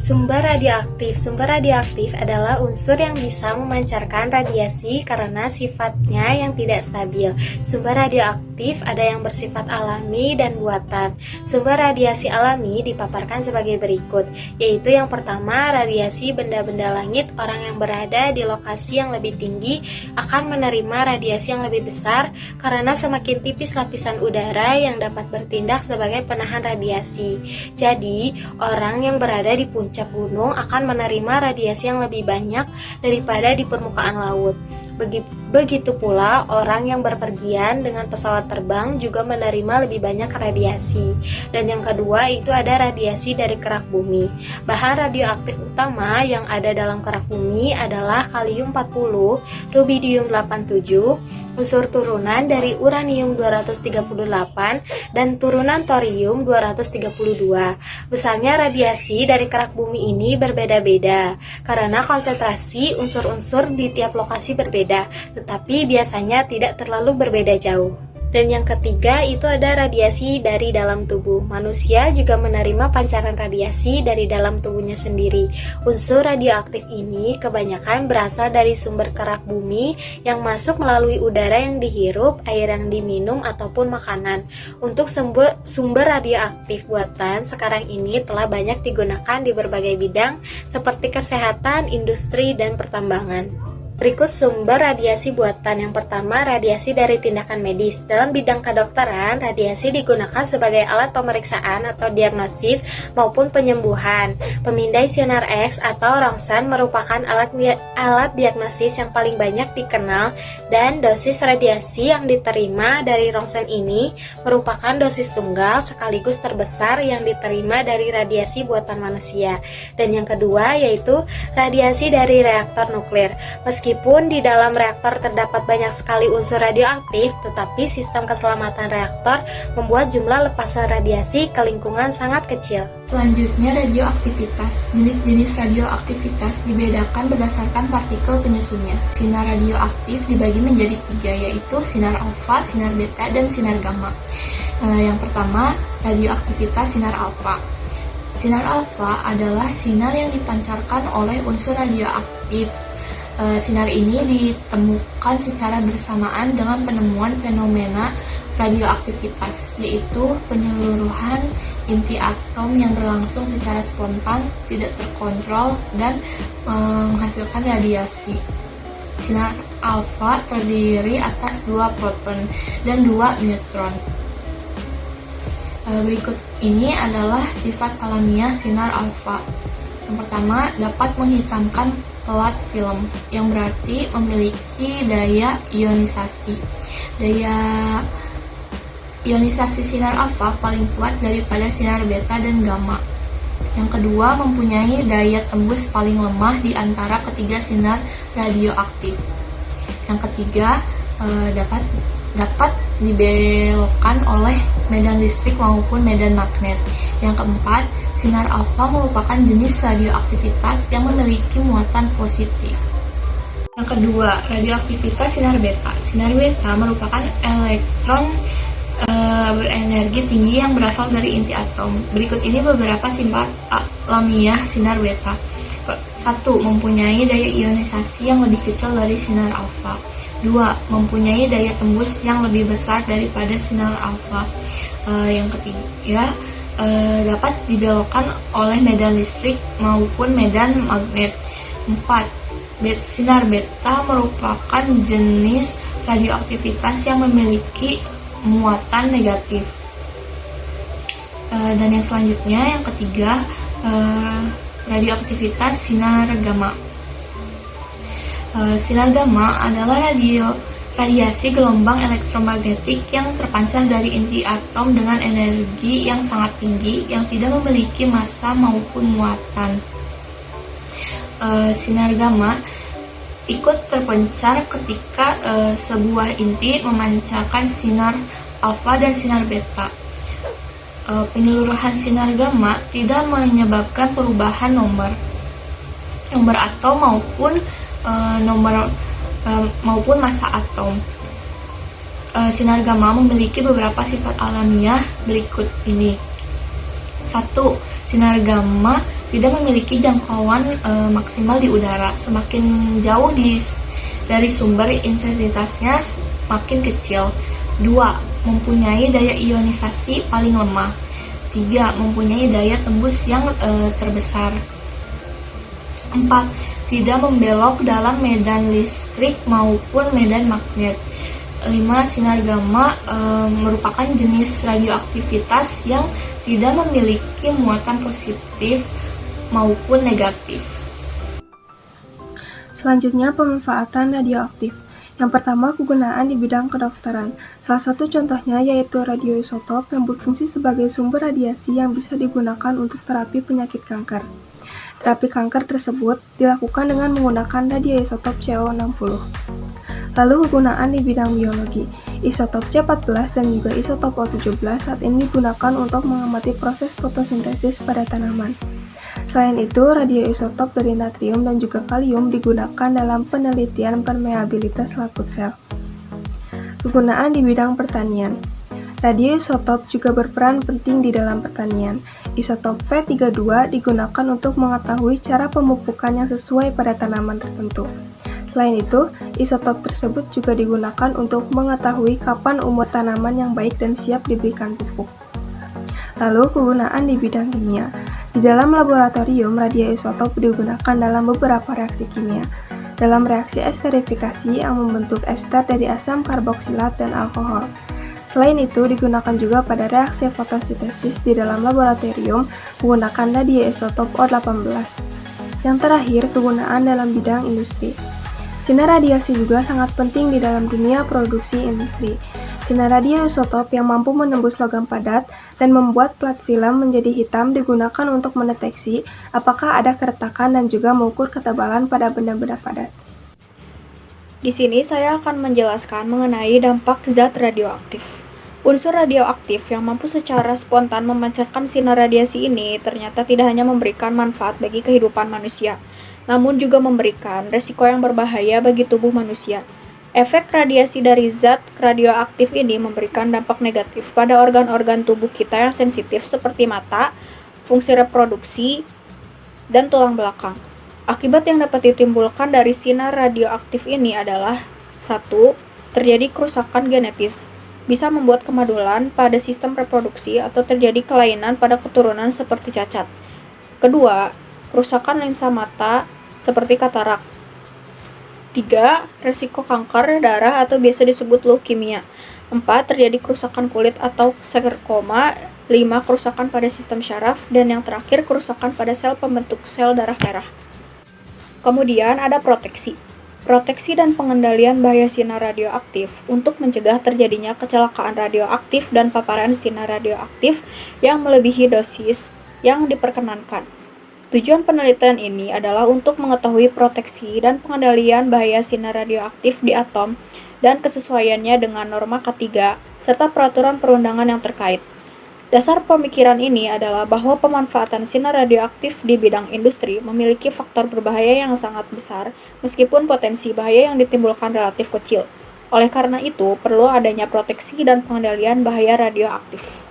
Sumber radioaktif. Sumber radioaktif adalah unsur yang bisa memancarkan radiasi karena sifatnya yang tidak stabil. Sumber radioaktif ada yang bersifat alami dan buatan. Sumber radiasi alami dipaparkan sebagai berikut, yaitu yang pertama, radiasi benda-benda langit. Orang yang berada di lokasi yang lebih tinggi akan menerima radiasi yang lebih besar karena semakin tipis lapisan udara yang dapat bertindak sebagai penahan radiasi. Jadi, orang yang berada di puncak gunung akan menerima radiasi yang lebih banyak daripada di permukaan laut. Begitu pula orang yang berpergian dengan pesawat terbang juga menerima lebih banyak radiasi. Dan yang kedua itu ada radiasi dari kerak bumi. Bahan radioaktif utama yang ada dalam kerak bumi adalah kalium-40, rubidium 87, unsur turunan dari uranium 238 dan turunan thorium 232. Besarnya radiasi dari kerak bumi ini berbeda-beda karena konsentrasi unsur-unsur di tiap lokasi berbeda, tetapi biasanya tidak terlalu berbeda jauh. Dan yang ketiga itu ada radiasi dari dalam tubuh. Manusia juga menerima pancaran radiasi dari dalam tubuhnya sendiri. Unsur radioaktif ini kebanyakan berasal dari sumber kerak bumi yang masuk melalui udara yang dihirup, air yang diminum, ataupun makanan. Untuk sumber radioaktif buatan sekarang ini telah banyak digunakan di berbagai bidang seperti kesehatan, industri, dan pertambangan. Berikut sumber radiasi buatan. Yang pertama, radiasi dari tindakan medis. Dalam bidang kedokteran, radiasi digunakan sebagai alat pemeriksaan atau diagnosis maupun penyembuhan. Pemindai sinar X atau rongsen merupakan alat diagnosis yang paling banyak dikenal, dan dosis radiasi yang diterima dari rongsen ini merupakan dosis tunggal sekaligus terbesar yang diterima dari radiasi buatan manusia. Dan yang kedua yaitu radiasi dari reaktor nuklir. Meskipun di dalam reaktor terdapat banyak sekali unsur radioaktif, tetapi sistem keselamatan reaktor membuat jumlah lepasan radiasi ke lingkungan sangat kecil. Selanjutnya, radioaktivitas. Jenis-jenis radioaktivitas dibedakan berdasarkan partikel penyusunnya. Sinar radioaktif dibagi menjadi 3, yaitu sinar alfa, sinar beta, dan sinar gamma. Yang pertama, radioaktivitas sinar alfa. Sinar alfa adalah sinar yang dipancarkan oleh unsur radioaktif. Sinar ini ditemukan secara bersamaan dengan penemuan fenomena radioaktivitas, yaitu penyeluruhan inti atom yang berlangsung secara spontan, tidak terkontrol, dan menghasilkan radiasi. Sinar alfa terdiri atas 2 proton dan 2 neutron. Berikut ini adalah sifat alamiah sinar alfa. Yang pertama, dapat menghitamkan pelat film, yang berarti memiliki daya ionisasi. Daya ionisasi sinar alfa paling kuat daripada sinar beta dan gamma. Yang kedua, mempunyai daya tembus paling lemah di antara ketiga sinar radioaktif. Yang ketiga, dapat dibelokkan oleh medan listrik maupun medan magnet. Yang keempat, sinar alfa merupakan jenis radioaktivitas yang memiliki muatan positif. Yang kedua, radioaktivitas sinar beta. Sinar beta merupakan elektron berenergi tinggi yang berasal dari inti atom. Berikut ini beberapa sifat alamiah sinar beta. 1. Mempunyai daya ionisasi yang lebih kecil dari sinar alfa. 2. Mempunyai daya tembus yang lebih besar daripada sinar alfa. Yang ketiga, dapat dibelokkan oleh medan listrik maupun medan magnet. 4. Sinar beta merupakan jenis radioaktivitas yang memiliki muatan negatif. Dan yang selanjutnya, yang ketiga, radioaktivitas sinar gamma. Sinar gamma adalah radiasi gelombang elektromagnetik yang terpancar dari inti atom dengan energi yang sangat tinggi yang tidak memiliki massa maupun muatan. Sinar gamma ikut terpencar ketika sebuah inti memancarkan sinar alfa dan sinar beta. Penyeluruhan sinar gamma tidak menyebabkan perubahan nomor atom maupun massa atom. Sinar gamma memiliki beberapa sifat alamiah berikut ini. 1. Sinar gamma tidak memiliki jangkauan maksimal di udara. Semakin jauh dari sumber, intensitasnya semakin kecil. 2. Mempunyai daya ionisasi paling lemah. 3. Mempunyai daya tembus yang terbesar. 4. Tidak membelok dalam medan listrik maupun medan magnet. 5. Sinar gamma merupakan jenis radioaktivitas yang tidak memiliki muatan positif maupun negatif. Selanjutnya, pemanfaatan radioaktif. Yang pertama, kegunaan di bidang kedokteran. Salah satu contohnya yaitu radioisotop yang berfungsi sebagai sumber radiasi yang bisa digunakan untuk terapi penyakit kanker. Terapi kanker tersebut dilakukan dengan menggunakan radioisotop CO60. Lalu kegunaan di bidang biologi. Isotop C14 dan juga isotop O17 saat ini digunakan untuk mengamati proses fotosintesis pada tanaman. Selain itu, radioisotop dari natrium dan juga kalium digunakan dalam penelitian permeabilitas laput sel. Kegunaan di bidang pertanian. Radioisotop juga berperan penting di dalam pertanian. Isotop P32 digunakan untuk mengetahui cara pemupukan yang sesuai pada tanaman tertentu. Selain itu, isotop tersebut juga digunakan untuk mengetahui kapan umur tanaman yang baik dan siap diberikan pupuk. Lalu, kegunaan di bidang kimia. Di dalam laboratorium, radioisotop digunakan dalam beberapa reaksi kimia. Dalam reaksi esterifikasi yang membentuk ester dari asam karboksilat dan alkohol. Selain itu, digunakan juga pada reaksi fotosintesis di dalam laboratorium menggunakan radioisotop O18. Yang terakhir, kegunaan dalam bidang industri. Sinar radiasi juga sangat penting di dalam dunia produksi industri. Sinar radioisotop yang mampu menembus logam padat dan membuat plat film menjadi hitam digunakan untuk mendeteksi apakah ada keretakan dan juga mengukur ketebalan pada benda-benda padat. Di sini saya akan menjelaskan mengenai dampak zat radioaktif. Unsur radioaktif yang mampu secara spontan memancarkan sinar radiasi ini ternyata tidak hanya memberikan manfaat bagi kehidupan manusia, namun juga memberikan resiko yang berbahaya bagi tubuh manusia. Efek radiasi dari zat radioaktif ini memberikan dampak negatif pada organ-organ tubuh kita yang sensitif seperti mata, fungsi reproduksi, dan tulang belakang. Akibat yang dapat ditimbulkan dari sinar radioaktif ini adalah 1. Terjadi kerusakan genetis, bisa membuat kemadulan pada sistem reproduksi atau terjadi kelainan pada keturunan seperti cacat. 2. Kerusakan lensa mata seperti katarak. 3. Resiko kanker darah atau biasa disebut leukemia. 4. Terjadi kerusakan kulit atau sarkoma. 5. Kerusakan pada sistem syaraf. Dan yang terakhir, kerusakan pada sel pembentuk sel darah merah. Kemudian ada proteksi. Proteksi dan pengendalian bahaya sinar radioaktif untuk mencegah terjadinya kecelakaan radioaktif dan paparan sinar radioaktif yang melebihi dosis yang diperkenankan. Tujuan penelitian ini adalah untuk mengetahui proteksi dan pengendalian bahaya sinar radioaktif di atom dan kesesuaiannya dengan norma K3 serta peraturan perundangan yang terkait. Dasar pemikiran ini adalah bahwa pemanfaatan sinar radioaktif di bidang industri memiliki faktor berbahaya yang sangat besar meskipun potensi bahaya yang ditimbulkan relatif kecil. Oleh karena itu, perlu adanya proteksi dan pengendalian bahaya radioaktif.